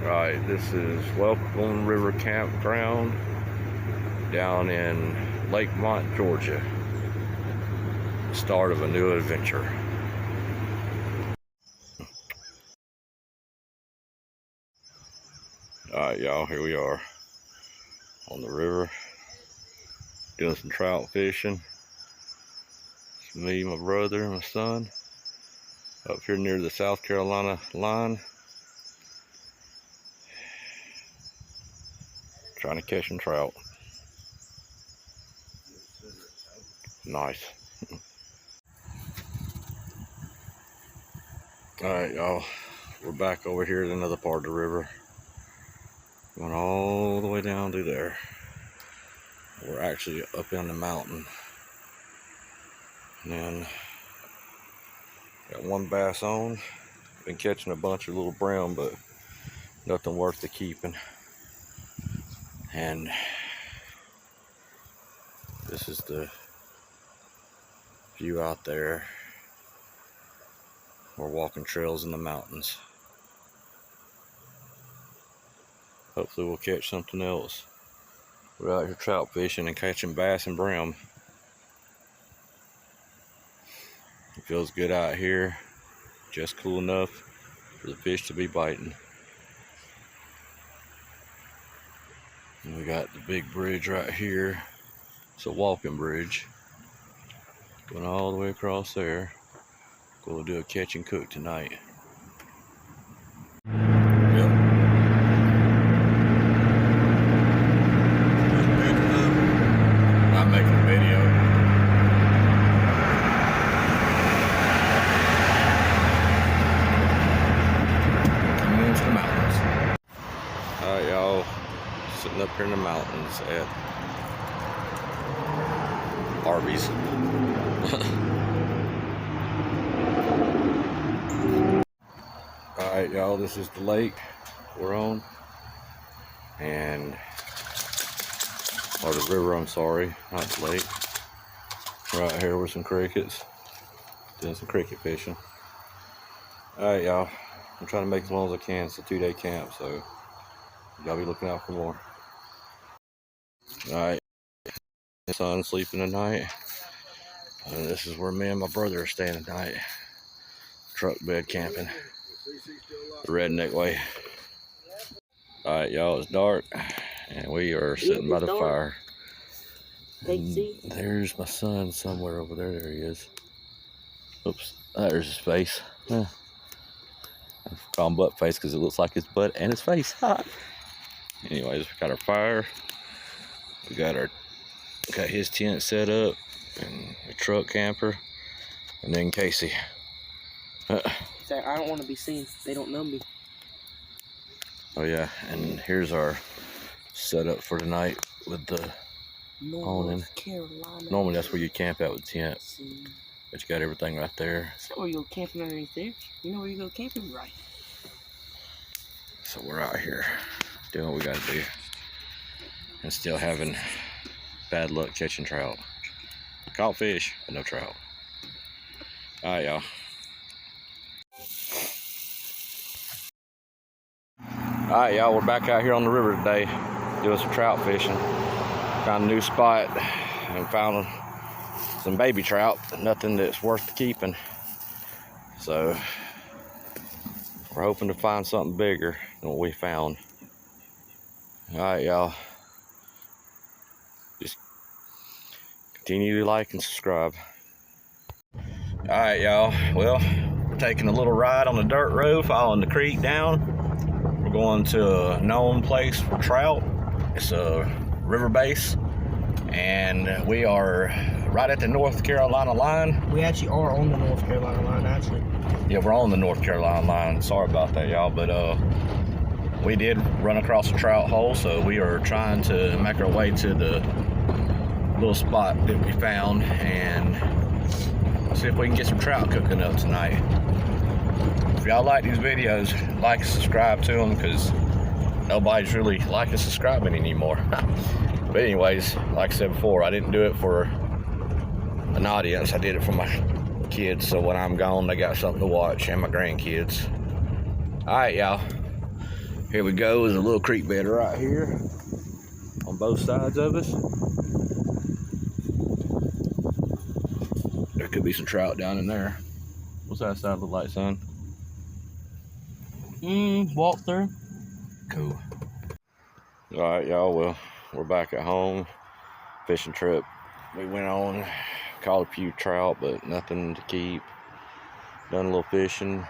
Right, this is Welcome River Campground down in Lakemont, Georgia. Start of a new adventure. Alright, y'all, here we are on the river doing some trout fishing. It's me, my brother, and my son up here near the South Carolina line, trying to catch some trout. Nice. Alright, y'all, we're back over here at another part of the river, going all the way down to there. We're actually up in the mountain, and then got one bass on. Been catching a bunch of little brown, but nothing worth the keeping. And this is the view out there. We're walking trails in the mountains. Hopefully we'll catch something else. We're out here trout fishing and catching bass and brim. It feels good out here, just cool enough for the fish to be biting. And we got the big bridge right here. It's a walking bridge going all the way across there. We'll do a catch and cook tonight. I'm making a video. Coming into the mountains. Alright, y'all, sitting up here in the mountains at Arby's. Alright, y'all, this is the lake we're on, and or the river, I'm sorry, not the lake. Right here with some crickets, doing some cricket fishing. Alright, y'all, I'm trying to make as long as I can. It's a 2-day camp, so y'all be looking out for more. Alright, the son's sleeping tonight, and this is where me and my brother are staying tonight. Truck bed camping the redneck way. Alright, y'all, it's dark and we are sitting by the fire. There's my son somewhere over there. There he is. Oops, there's his face. I call him butt face because it looks like his butt and his face. Anyways, we got our fire. We got his tent set up and a truck camper, and then Casey. Say, I don't want to be seen. They don't know me. Oh yeah, and here's our setup for tonight with the awning. Normally that's where you camp out with the tent, but you got everything right there. So where you go camping underneath there? You know where you go camping, right? So we're out here doing what we got to do, and still having bad luck catching trout. Caught fish, but no trout. All right, y'all. Alright, y'all, we're back out here on the river today doing some trout fishing. Found a new spot and found some baby trout, but nothing that's worth keeping. So we're hoping to find something bigger than what we found. Alright, y'all, just continue to like and subscribe. Alright, y'all, well, we're taking a little ride on the dirt road following the creek down. We're going to a known place for trout. It's a river base, and we are right at the North Carolina line. We actually are on the North Carolina line, actually. Yeah, we're on the North Carolina line. Sorry about that, y'all, but we did run across a trout hole, so we are trying to make our way to the little spot that we found and see if we can get some trout cooking up tonight. If y'all like these videos, like and subscribe to them, because nobody's really liking and subscribing anymore. But anyways, like I said before, I didn't do it for an audience. I did it for my kids, so when I'm gone, they got something to watch, and my grandkids. All right, y'all. Here we go. There's a little creek bed right here on both sides of us. There could be some trout down in there. What's that side look like, son? Walk through. Cool. All right, y'all. Well, we're back at home. Fishing trip we went on. Caught a few trout, but nothing to keep. Done a little fishing.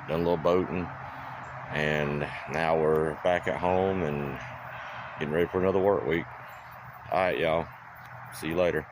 Done a little boating. And now we're back at home and getting ready for another work week. All right, y'all. See you later.